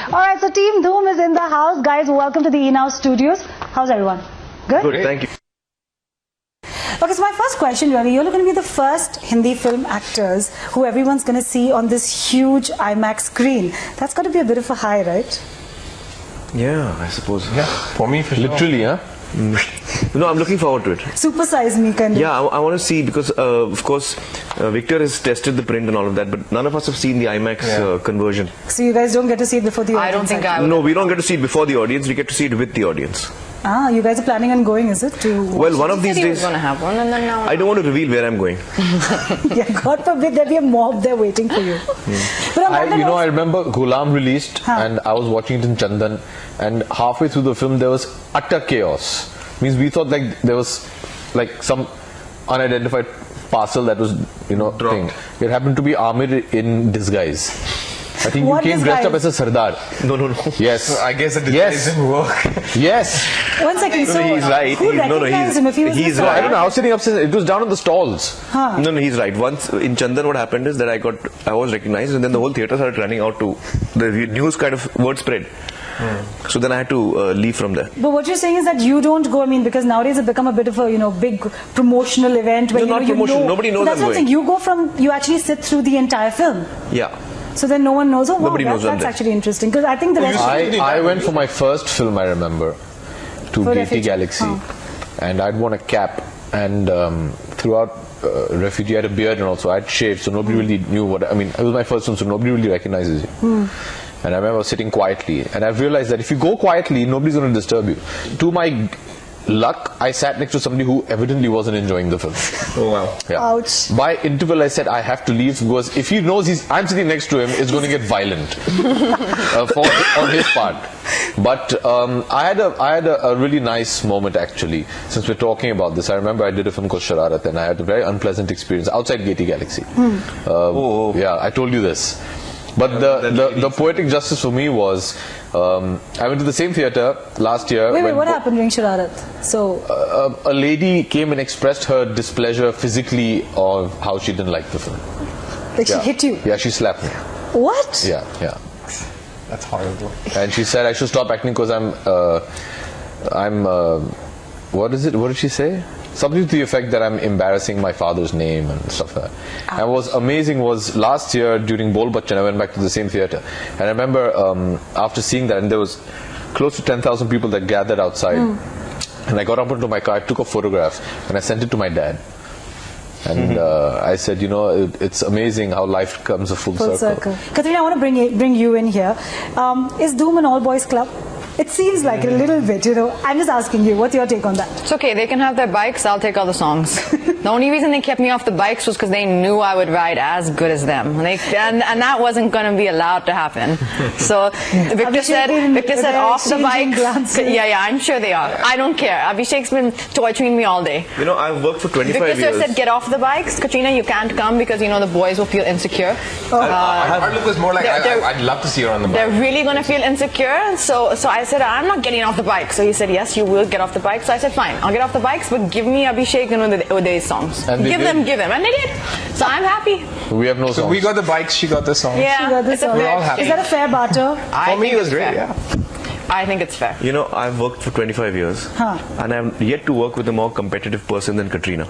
Alright, so Team Dhoom is in the house. Guys, welcome to the eNow Studios. How's everyone? Good? Good, thank you. Okay, so my first question really, you're going to be the first Hindi film actors who everyone's going to see on this huge IMAX screen. That's got to be a bit of a high, right? Yeah, I suppose. Yeah, for me, for sure. Literally, huh? No, I'm looking forward to it. Supersize me, kind of. Yeah, I want to see because, of course, Victor has tested the print and all of that, but none of us have seen the IMAX conversion. So you guys don't get to see it before the audience? I don't think I would. No, we don't get to see it before the audience, we get to see it with the audience. Ah, you guys are planning on going, is it? To Well, one of these days, going to have one, and then now I don't want to reveal where I'm going. Yeah, God forbid there be a mob there waiting for you. But I remember Ghulam released and I was watching it in Chandan, and halfway through the film there was utter chaos. Means we thought like there was like some unidentified parcel that was, thing. It happened to be Aamir in disguise. I think What you came disguise? dressed up as a Sardar. No. Yes. I guess the disguise didn't work. Yes. One second, so he's right. who recognized him if he was he's the right. I don't know. I was sitting upstairs. It was down in the stalls. Huh. No, he's right. Once in Chandan, what happened is that I was recognized, and then the whole theatre started running out to the news kind of word spread. So then I had to leave from there. But what you're saying is that you don't go, because nowadays it's become a bit of a, big promotional event where No, not promotion. Nobody knows that's I'm what I'm saying. going. You actually sit through the entire film. Yeah. So then no one knows. Oh, wow, Nobody knows I'm that's there. actually interesting because I think the rest. I went for my first film, I remember, to For Gati Refugee. Galaxy, and I'd worn a cap, and throughout Refugee I had a beard, and also I'd shaved, so nobody really knew what. I mean, it was my first film, so nobody really recognizes you. And I remember sitting quietly, and I realized that if you go quietly, nobody's going to disturb you. To my luck, I sat next to somebody who evidently wasn't enjoying the film. Oh wow. Yeah. Ouch. By interval, I said I have to leave because if he knows I'm sitting next to him, it's going to get violent on his part. But I had a really nice moment actually. Since we're talking about this, I remember I did a film called Shararat, and I had a very unpleasant experience outside Gati Galaxy. Yeah, I told you this. But the poetic justice for me was, I went to the same theatre last year. Wait, what happened during Shararat? So a lady came and expressed her displeasure physically of how she didn't like the film. like she hit you? Yeah, she slapped me. What? Yeah. That's horrible. And she said I should stop acting because what is it? What did she say? Something to the effect that I'm embarrassing my father's name and stuff like that. And what was amazing was last year during Bachchan, I went back to the same theatre. And I remember after seeing that, and there was close to 10,000 people that gathered outside. And I got up into my car, I took a photograph, and I sent it to my dad. And I said, it's amazing how life comes a full circle. Katrina, I want to bring you in here. Is Dhoom an all-boys club? It seems like a little bit, I'm just asking you, what's your take on that? It's okay, they can have their bikes, I'll take all the songs. The only reason they kept me off the bikes was because they knew I would ride as good as them. And that wasn't going to be allowed to happen. So Victor said off the bikes. Yeah, I'm sure they are. I don't care. Abhishek's been torturing me all day. I've worked for 25 Victor years. said get off the bikes. Katrina, you can't come because, the boys will feel insecure. Our look was more like, I'd love to see her on the bike. They're really going to feel insecure. So I said, I'm not getting off the bike. So he said, yes, you will get off the bike. So I said, fine, I'll get off the bikes, but give me Abhishek and Uday's songs. And give them. And they did. So I'm happy. We have no songs. So we got the bikes, she got the songs. Yeah. She got the songs. We're all happy. Is that a fair barter? For me, it was great, yeah. I think it's fair. I've worked for 25 years, and I'm yet to work with a more competitive person than Katrina.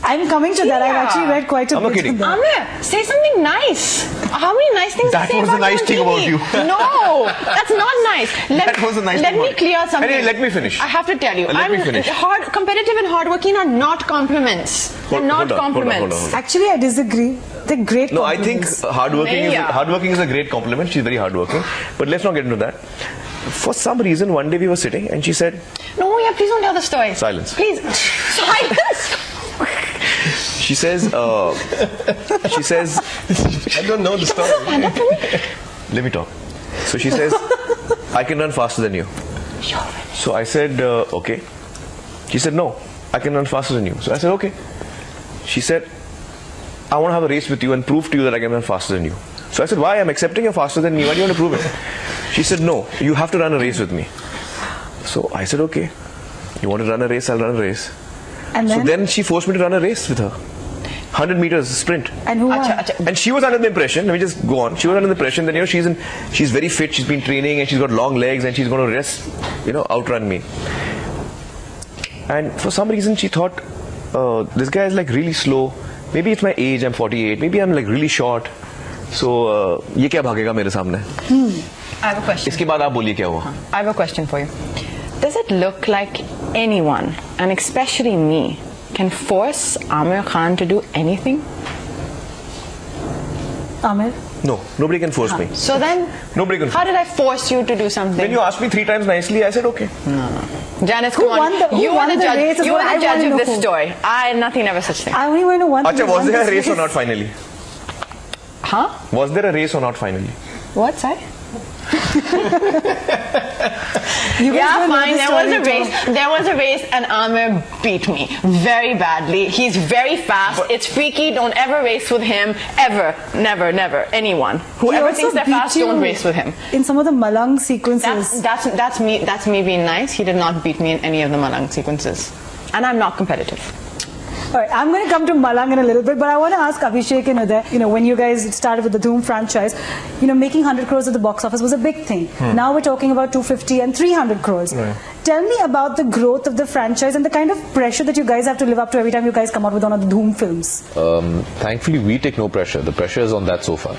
I'm coming to that. I've actually read quite a I'm not bit kidding. of that. Aamir, say something nice. How many nice things That to say was about the nice on thing TV? about you. No, that's not nice. That was the nice Let thing me about clear something. Anyway, let me finish. I have to tell you. Let me finish. Competitive and hardworking are not compliments. They're not compliments. Hold on. Actually, I disagree. They're great No, I think compliments. hardworking is a great compliment. She's very hardworking. But let's not get into that. For some reason, one day we were sitting and she said, No, yeah, please don't tell the story. Silence. Please. Silence. she says, I don't know the story. let me talk. So she says, I can run faster than you. So I said, okay. She said, no, I can run faster than you. So I said, okay. She said, I want to have a race with you and prove to you that I can run faster than you. So I said, why? I'm accepting you're faster than me. Why do you want to prove it? She said, no, you have to run a race with me. So I said, okay. You want to run a race? I'll run a race. And So then she forced me to run a race with her. 100 meters sprint. And who won? And she was under the impression, let me just go on. She was under the impression that, you know, she's very fit, she's been training and she's got long legs and she's going to rest, you know, outrun me. And for some reason she thought, this guy is like really slow. Maybe it's my age, I'm 48. Maybe I'm like really short. So, ये क्या भागेगा मेरे सामने? I have a question. इसके बाद आप बोलिए क्या हुआ? I have a question for you. Does it look like anyone, and especially me, can force Aamir Khan to do anything? Aamir? No, nobody can force me. So then, Nobody can how did I force you to do something? When you asked me 3 times nicely, I said okay. Janice, Who come on. won the- who you won are the the judge. race is You what are I the judge wanna of know this who. story. Nothing ever such thing. I only want to know one thing. Acha, Who was won there a this race or race? not finally? Huh? Was there a race or not finally? What, sorry? You guys Yeah, don't know fine. the There was story a at all. race. There was a race, and Aamir beat me very badly. He's very fast. It's freaky. Don't ever race with him. Ever. Never. Never. Anyone. He Whoever also thinks they're beat fast, you don't race with him. In some of the Malang sequences. That's me. That's me being nice. He did not beat me in any of the Malang sequences, and I'm not competitive. All right, I'm going to come to Malang in a little bit, but I want to ask Abhishek and Uday, you know, when you guys started with the Dhoom franchise, you know, making 100 crores at the box office was a big thing. Now we're talking about 250 and 300 crores. Right. Tell me about the growth of the franchise and the kind of pressure that you guys have to live up to every time you guys come out with one of the Dhoom films. Thankfully, we take no pressure. The pressure is on that sofa.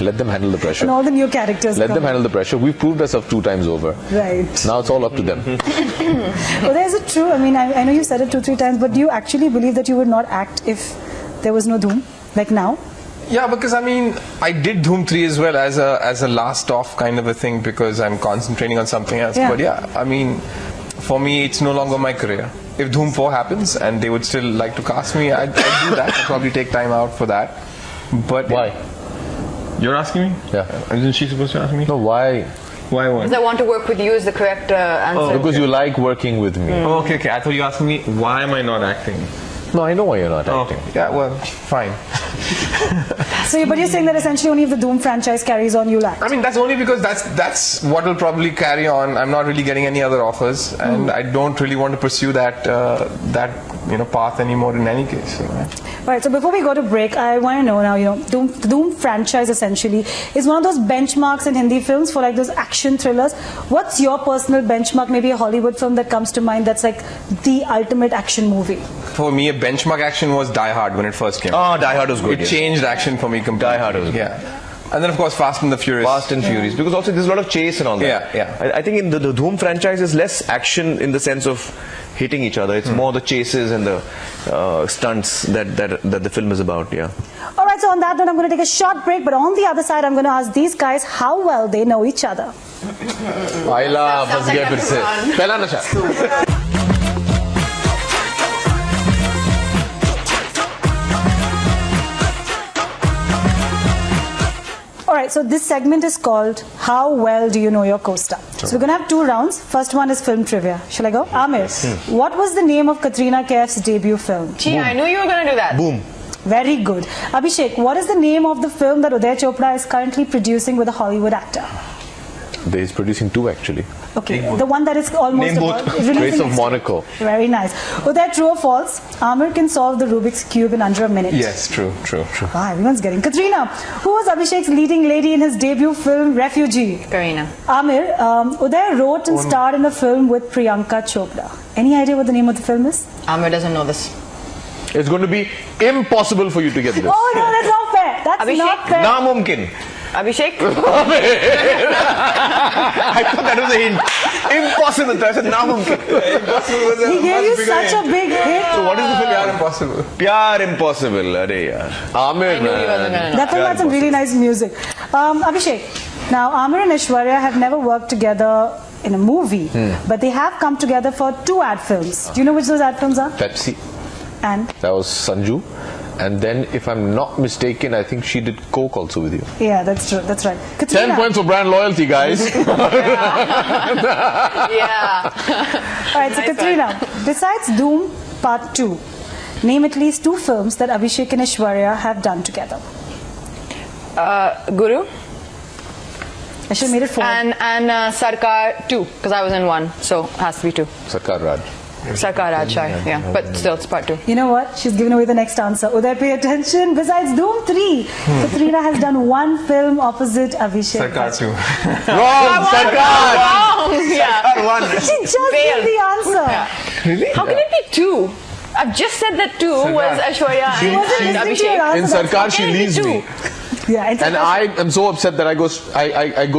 Let them handle the pressure. And all the new characters. Let come. them handle the pressure. We've proved ourselves 2 times over. Right. Now it's all up to them. Uday, is it true? I mean, I know you said it 2-3 times, but do you actually believe that you would not act if there was no Dhoom? Like now? Yeah, because I mean, I did Dhoom 3 as well as a last off kind of a thing because I'm concentrating on something else. Yeah. But yeah, I mean, for me, it's no longer my career. If Dhoom 4 happens and they would still like to cast me, I'd do that. I'd probably take time out for that. But Why? You're asking me? Yeah. Isn't she supposed to ask me? No, why? Why what? Because I want to work with you is the correct answer. Because you like working with me. Oh, okay. I thought you were asking me why am I not acting? No, I know why you're not acting. Okay. Yeah, well, fine. So, but you're saying that essentially only if the Dhoom franchise carries on, you'll act. I mean, that's only because that's what will probably carry on. I'm not really getting any other offers, and I don't really want to pursue that path anymore. In any case, Right, so before we go to break, I want to know now, you know, the Dhoom franchise essentially is one of those benchmarks in Hindi films for like those action thrillers. What's your personal benchmark, maybe a Hollywood film that comes to mind that's like the ultimate action movie? For me, a benchmark action was Die Hard when it first came. Ah, Die Hard was good. It yes. changed action for me completely. Die Hard was good. Yeah. And then of course Fast and the Furious. Fast and Furious, because also there's a lot of chase and all that. Yeah, yeah. I think in the Dhoom franchise is less action in the sense of hitting each other. It's more the chases and the stunts that the film is about. Yeah. All right, so on that note, I'm going to take a short break, but on the other side, I'm going to ask these guys how well they know each other. आइला फंस गया फिर से पहला नशा All right, so this segment is called How Well Do You Know Your Co-Star? So we're going to have 2 rounds. First one is film trivia. Shall I go? Aamir, what was the name of Katrina Kaif's debut film? Gee, I knew you were going to do that. Boom. Very good. Abhishek, what is the name of the film that Uday Chopra is currently producing with a Hollywood actor? He's producing 2 actually. Okay, the one that is almost Name both. about- releasing Grace of next- Monaco. Very nice. Uday, true or false? Aamir can solve the Rubik's Cube in under a minute. Yes, true. Wow, everyone's getting. Katrina, who was Abhishek's leading lady in his debut film Refugee? Karina. Aamir, Uday wrote and starred in a film with Priyanka Chopra. Any idea what the name of the film is? Amir doesn't know this. It's going to be impossible for you to get this. Oh no, that's not fair. That's Abhishek? not fair. Namumkin. Abhishek? I thought that was a hint. Impossible. I said Namumkin. He gave you such a big hit. So what is the film? Pyar Impossible. Pyar Impossible. Arey yaar. Aamir, I knew he wasn't going to know. That film had some really nice music. Abhishek, now Aamir and Aishwarya have never worked together in a movie, but they have come together for 2 ad films. Do you know which those ad films are? Pepsi. And That was Sanju. And then, if I'm not mistaken, I think she did Coke also with you. yeah, that's true. That's right. 10 Katrina. points for brand loyalty, guys. Yeah. All right, so Katrina, besides Dhoom Part 2, name at least 2 films that Abhishek and Aishwarya have done together. Guru I should have made it 4. and Sarkar 2, because I was in 1, so it has to be 2. Sarkar Raj. Sarkar Rajshah, yeah. But still, it's part 2. You know what? She's given away the next answer. Uday, pay attention. Besides Dhoom 3, Katrina has done one film opposite Abhishek. Sarkar too. Wrong, Sarkar! Wrong! Yeah. She just gave the answer. Really? How can it be 2? I've just said that 2 was Aishwarya and listening to your Abhishek. answer. In Sarkar, she How can it be leaves 2? me. Yeah, it's And I am so upset that I go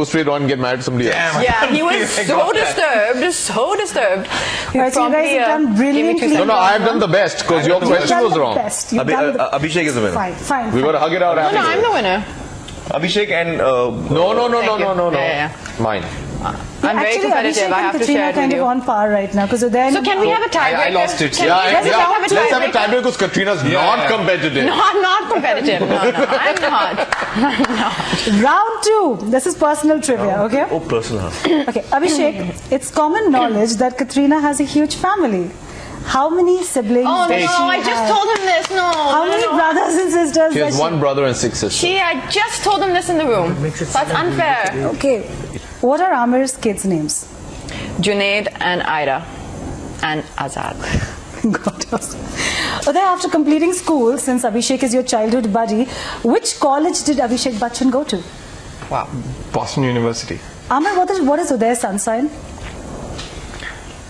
straight on and get married to somebody else. Yeah, he was so disturbed, so disturbed. He Alright, so you guys have done gave me 2 brilliantly. No, seconds. no, I have done the best because your You've question done was the wrong. best. You've done the Abhishek is the winner. Fine. We got to hug it out No, after. no, I'm the winner. Abhishek and No. Yeah. Mine. I'm very Actually, competitive. Abhishek I and have to Katrina share are it kind with of you. on par right now. Because then So can we have a tiebreaker? I lost it. Can Yeah, we have let's have a tiebreaker because Katrina's not competitive. No, I'm not competitive. No, I'm not. I'm not. round 2. This is personal trivia, okay? Oh, personal. Okay, Abhishek, it's common knowledge that Katrina has a huge family. How many siblings Oh does no, she I just have? told him this. No. How no, many no. brothers and sisters She does has one brother and 6 sisters. I just told him this in the room. That's unfair. Okay. What are Aamir's kids' names? Junaid and Ida and Azad. God knows. Uday, after completing school, since Abhishek is your childhood buddy, which college did Abhishek Bachchan go to? Wow. Boston University. Aamir, what is Uday's sun sign?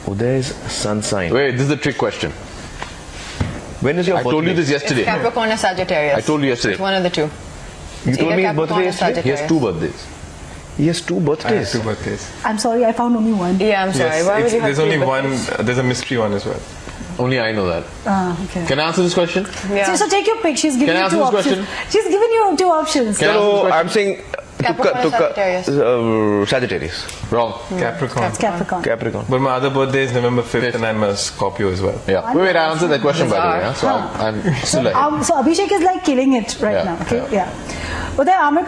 Uday's sun sign. Wait, this is a trick question. When is your I birthday? told you this yesterday. Capricorn or Sagittarius. I told you yesterday. It's one of the 2. You It's told either me his Capricorn birthday or yesterday? He has Sagittarius. 2 birthdays. He has 2 I have birthdays. 2 birthdays. I'm sorry, I found only one. Yeah, I'm sorry. Yes, Why would you have there's 2 only birthdays? one. There's a mystery one as well. Only I know that. Okay. Can I answer this question? Yeah. So take your pick. She's giving Can I you answer 2 this options. question? She's given you 2 options. Can I answer this So question? I'm saying Capricorn or Sagittarius? Sagittarius. Wrong. Capricorn. Capricorn. Capricorn. But my other birthday is November 5th and I'm a Scorpio as well. Yeah. Wait, I answered that question by the way. Yeah? So I'm still ahead. So Abhishek is like killing it right Yeah, now. Okay, yeah. Uday, Aamir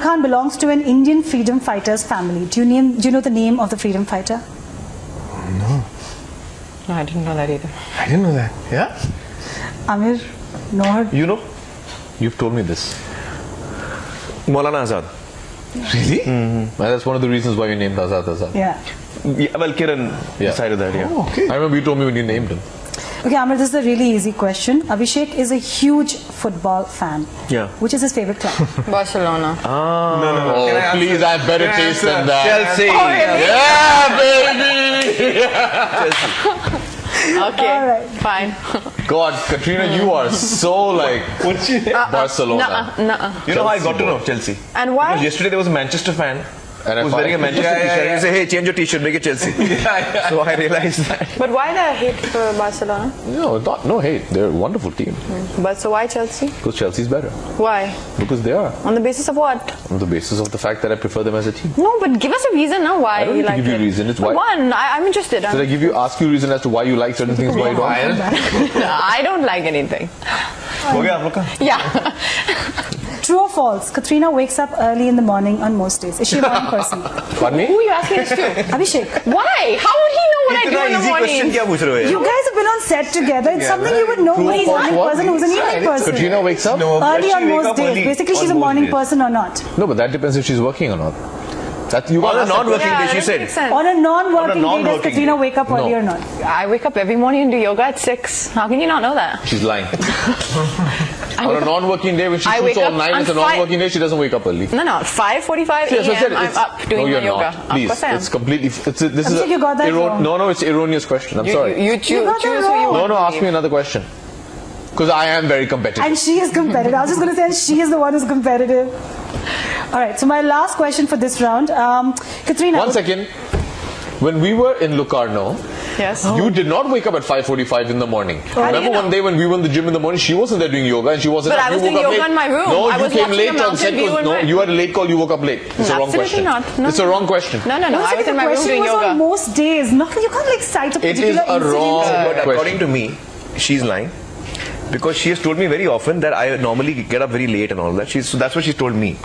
Khan belongs to an Indian freedom fighters family. Do you know the name of the freedom fighter? No, I didn't know that either. I didn't know that. Yeah? Aamir, know her? You know? You've told me this. Maulana Azad. Really? Well, that's one of the reasons why you named Azad Azad. Yeah. Yeah, well, Kiran Yeah. decided that, yeah. Oh, okay. I remember you told me when you named him. Okay, Aamir, this is a really easy question. Abhishek is a huge football fan. Yeah. Which is his favorite club? Barcelona. No. Oh, Can I answer? please, I have better Can I taste answer? than that. Chelsea. Yeah, baby! Okay. All right. Fine. God, Katrina, you are so like What's she? Barcelona. You know how I got to know Chelsea? And why? Because yesterday there was a Manchester fan And who was wearing a Manchester Yeah, yeah, t-shirt. yeah. He said, hey, change your t-shirt, make it Chelsea. So I realized that. But why the hate for Barcelona? No hate. They're a wonderful team. But so why Chelsea? Because Chelsea's better. Why? Because they are. On the basis of what? On the basis of the fact that I prefer them as a team. No, but give us a reason, no? Why I don't you need to like give you it. a reason, it's But why- one, I'm interested. Did I ask you a reason as to why you like certain things, why you don't? I don't like anything. हो गया आप लोग का? Yeah. True or false? Katrina wakes up early in the morning on most days. Is she a morning person? Pardon me? Who are you asking this to? Abhishek, Why? How would he know what I do इतना in the easy question morning? क्या पूछ रहे हो यार? you guys have been on set together. It's something you would know. True or Who's a false morning what? person, who's an evening person. Katrina wakes up? No. Early Does she on wake most up days. early Basically, she's on a most morning days? person or not. No, but that depends if she's working or not. That you On a can't ask that non-working Yeah, day, she that said. makes sense. On a non-working day, does non-working Katrina day. wake up early No. or not? I wake up every morning and do yoga at 6. How can you not know that? She's lying. I On wake a up- non-working day, when she I shoots wake all up night, on it's a five- non-working day, she doesn't wake up early. No, 5:45 Yes, I said a.m. I'm it's- up doing no, you're my yoga. not. Please, Of course I am. it's completely. This is Abhishek, you got that wrong. No, it's erroneous question. I'm sorry. You You choose got that who you wrong. want. Ask me another question. Because I am very competitive. And she is competitive. I was just going to say, and she is the one who's competitive. All right, so my last question for this round. Katrina. One second. When we were in Locarno, Yes. you did not wake up at 5:45 in the morning. How do Remember you know? one day when we were in the gym in the morning, she wasn't there doing yoga and she wasn't. But I you was woke doing up yoga late. in my room. No, I you was came watching late the on set. mountain view in No, my- you had a late call. You woke up late. It's a wrong Absolutely question. not. No. It's a wrong question. No. No, I was the in my room question doing was yoga. on most days. Not, you can't like cite a It is particular a incident. wrong But question. according to me, she's lying. Because she has told me very often that I normally get up very late and all that. So that's what she's told me.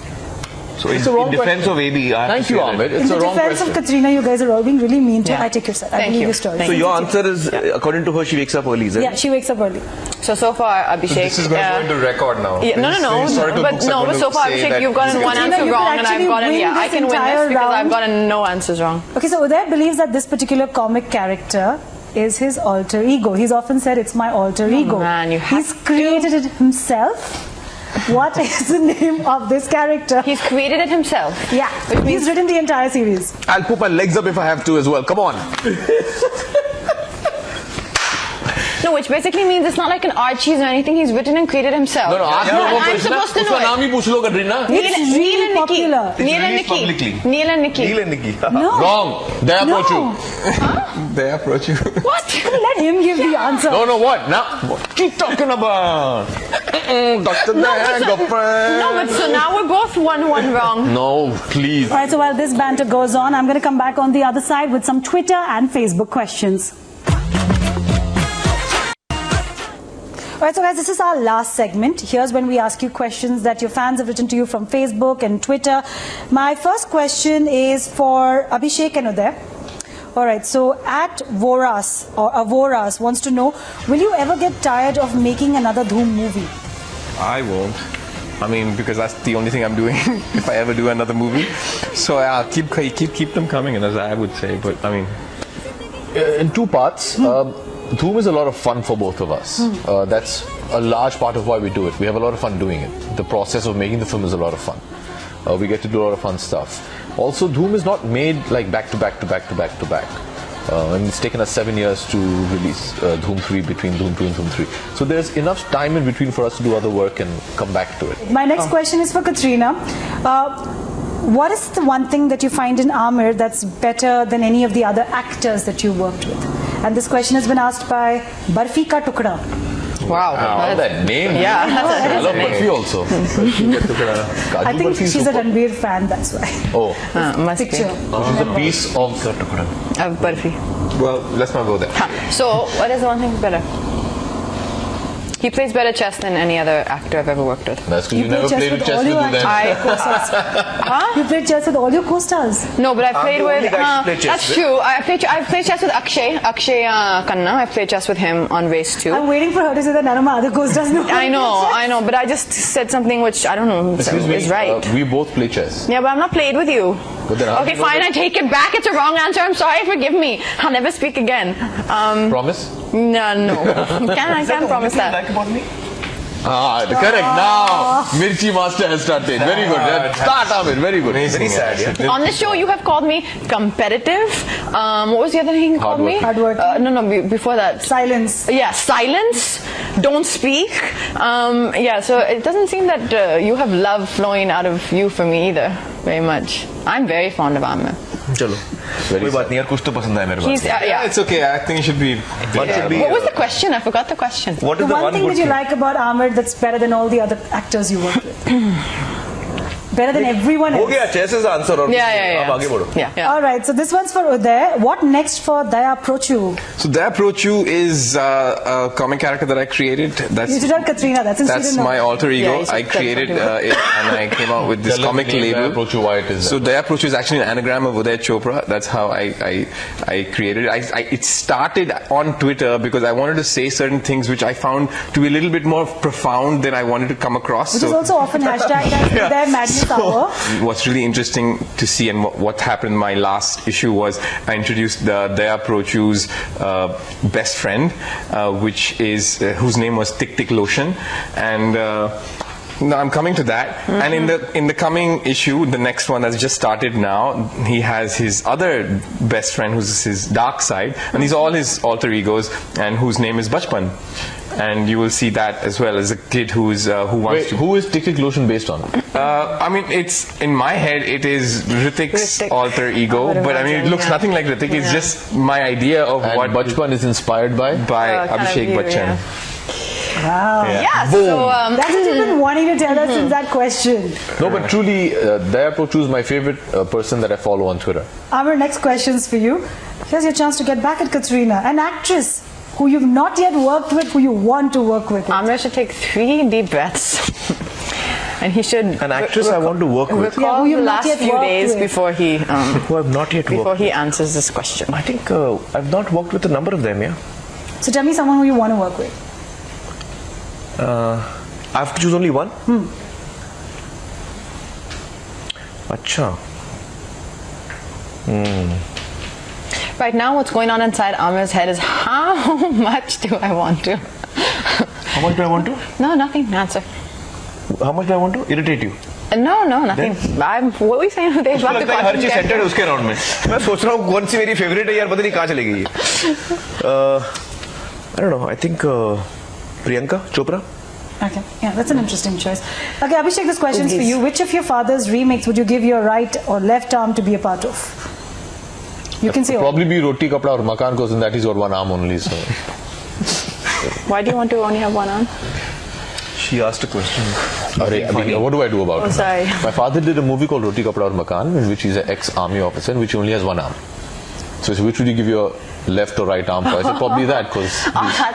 So It's in, a wrong in defense question. of AB, I have Thank to you, say that. Aamir. In It's the a wrong defense question. of Katrina, you guys are all being really mean to her. Yeah. I take your side. I Thank believe you. your story. Thank So you. your answer is, according to her, she wakes up early, is it? Yeah, she wakes up early. So far, Abhishek. This is going to go into record now. Yeah, no, The historical but books are no, going but to so far, say Abhishek, that you've gotten this one is- Katrina, answer you could wrong, and I've actually gotten win I this can win this entire because I've round. gotten no answers wrong. Okay, so Uday believes that this particular comic character is his alter ego? He's often said, it's my alter ego. man, you have He's created it himself. What is the name of this character? He's created it himself. Yeah, he's written the entire series. I'll put my legs up if I have to as well. Come on. No, which basically means it's not like an Archie's or anything. He's written and created himself. No, ask And me I'm Katrina. supposed to Uska know naam it. hi पूछ लो Katrina. It's really popular. Neil and released Nikki. publicly. Neil and Nikki. Neil and Nikki. No. Wrong. They approach you. They approach you. What? Let him give the answer. No, what? Now, what you talking about? Dr. No, but so now we're both 1-1 wrong. No, please. All right, so while this banter goes on, I'm going to come back on the other side with some Twitter and Facebook questions. All right, so guys, this is our last segment. Here's when we ask you questions that your fans have written to you from Facebook and Twitter. My first question is for Abhishek and Uday. All right, so at Voras, or Avoras wants to know, will you ever get tired of making another Dhoom movie? I won't. I mean, because that's the only thing I'm doing if I ever do another movie. So I'll keep them coming, and as I would say. But I mean, In two parts. Dhoom is a lot of fun for both of us. That's a large part of why we do it. We have a lot of fun doing it. The process of making the film is a lot of fun. We get to do a lot of fun stuff. Also, Dhoom is not made like back to back to back to back to back. And it's taken us 7 years to release Dhoom 3 between Dhoom 2 and Dhoom 3. So there's enough time in between for us to do other work and come back to it. My next question is for Katrina. What is the one thing that you find in Aamir that's better than any of the other actors that you worked with? And this question has been asked by Barfi Ka Tukda. Wow. All that name. Yeah, I love Barfi also. I think she's a Ranveer fan, that's why. Oh, must be. Picture. she's a piece of the tukda. Barfi. well, let's not go there. So, what is the one thing better? He plays better chess than any other actor I've ever worked with. That's because you play never played with chess all with your Uday. actors. You played chess with all your co-stars. No, but I played the only with. guy she played chess That's with. true. I played chess with Akshay Khanna. I played chess with him on race 2. I'm waiting for her to say that none of my other co-stars know. I know, but I just said something which I don't know Excuse me, is right. we both play chess. Yeah, but I'm not played with you. But then how do Okay, you know fine, that- I take it back. It's a wrong answer. I'm sorry, forgive me. I'll never speak again. Promise? No. I can't promise that. Like about me? Correct. Now, Mirchi Master has started. Very good. Start, Aamir. Very good. Amazing. sad, yeah. On the show, you have called me competitive. What was the other thing you called me? Hardworking. No, before that. Silence. Yeah, silence. Don't speak. Yeah, so it doesn't seem that you have love flowing out of you for me either, very much. I'm very fond of Aamir. चलो कोई बात नहीं यार कुछ तो पसंद है मेरे He's, बात Yeah, yeah. it's okay. I think it should be. One should be, What was the question? I forgot the question. what The is the one one thing good that you thing? like about Aamir that's better than all the other actors you worked with. Better than everyone हो else. गया chess is the answer और Yeah. आप आगे बढ़ो Yeah. All right, so this one's for Uday. What next for Daya Prochu? So Daya Prochu is a comic character that I created. You should tell Katrina that since she That's didn't know. my alter ego. Yeah, you should I tell created Katrina. it and I came out with this Tell her comic the name, label. approach you why it is So that. Daya Prochu is actually an anagram of Uday Chopra. That's how I created it. It started on Twitter because I wanted to say certain things which I found to be a little bit more profound than I wanted to come across. Which is also often hashtagged as Uday Madness Hour. What's really interesting to see and what happened in my last issue was I introduced the Daya Prochu's best friend, which is whose name was Tik Tik Lotion, and now I'm coming to that. And in the coming issue, the next one that's just started now, he has his other best friend who's his dark side, and these are all his alter egos, and whose name is Bachchan. And you will see that as well as a kid who wants Wait, to. who is Tik Tik Lotion based on? I mean, it's in my head. It is Ritik's Ritik. alter ego, I would but I mean, it imagine, looks yeah. nothing like Ritik. It's Yeah. just my idea of And what Bachchan is inspired by? by kind of Abhishek you, Bachchan. yeah. Wow. Yeah, Boom. so That's what you've been wanting to tell us since that question. No, but truly, Daya Prochu is my favorite person that I follow on Twitter. Our next question's for you. Here's your chance to get back at Katrina, an actress who you've not yet worked with, who you want to work with. Aamir should take 3 deep breaths. And he should An actress I want to work with. Yeah, recall who you've the not last yet few worked days with. before he Who I've not yet before worked he answers this question. I think I've not worked with a number of them, yeah. So tell me someone who you want to work with. I have to choose only one? Acha. Right now, what's going on inside Aamir's head is how much do I want to? How much do I want to? No, nothing. Answer. How much do I want to irritate you? No, nothing. What were we saying? Uday? मुझे लगता है हर चीज centred है उसके around में. मैं सोच रहा हूँ कौन सी मेरी फेवरेट है यार, पता नहीं कहाँ चली गई. I don't know. I think Priyanka Chopra. Okay, yeah, that's an interesting choice. Okay, Abhishek, this question is for you. Which of your father's remakes would you give your right or left arm to be a part of? You can say probably be Roti Kapda or Makan, because that is got one arm only. So. Why do you want to only have one arm? She asked a question. What do I do about it? Oh, sorry. My father did a movie called Roti Kapda or Makan, in which he's an ex-army officer, in which he only has one arm. So which would you give your left or right arm for? I said probably that, because...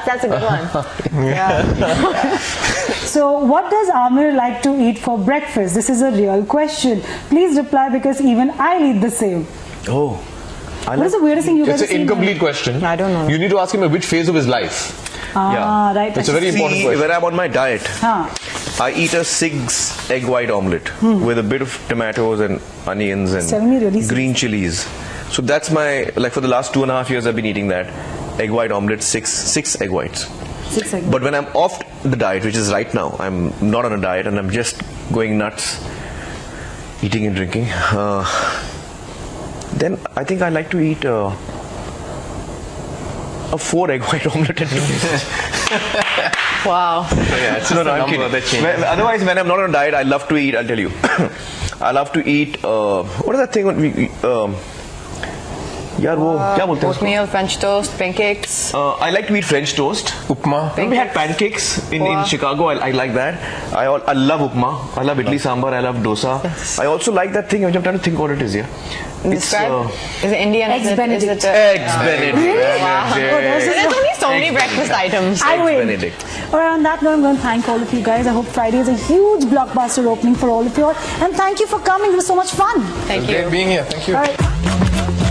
That's a good one. Yeah. So, what does Aamir like to eat for breakfast? This is a real question. Please reply, because even I eat the same. Oh. What is the weirdest thing you guys It's have an seen? incomplete question. I don't know. You need to ask him at which phase of his life. Ah, right. It's a very important question. When I'm on my diet, Huh. I eat a 6 egg white omelette with a bit of tomatoes and onions and Telling me really green chilies. So that's my, like for the last 2.5 years I've been eating that. Egg white omelette, six egg whites. 6 eggs. But when I'm off the diet, which is right now, I'm not on a diet and I'm just going nuts, eating and drinking, then I think I like to eat a 4 egg white omelette at least. Wow. Yeah, it's just No, I'm a number kidding. that changes. Otherwise, when I'm not on a diet, I love to eat, I'll tell you. I love to eat, what is that thing? यार वो क्या बोलते हैं उसको? Oatmeal, French toast, pancakes. I like to eat French toast. Upma. We had pancakes in Chicago. I like that. I love upma. I love idli sambar. I love dosa. I also like that thing. I'm trying to think what it is. Yeah. Describe. Is it Indian? Eggs Is it Benedict. Eggs Benedict. Wow. There's only so many breakfast items. I win. Benedict. Alright, on that note, I'm going to thank all of you guys. I hope Friday is a huge blockbuster opening for all of you all. And thank you for coming. It was so much fun. Thank you. Great being here. Thank you. All right.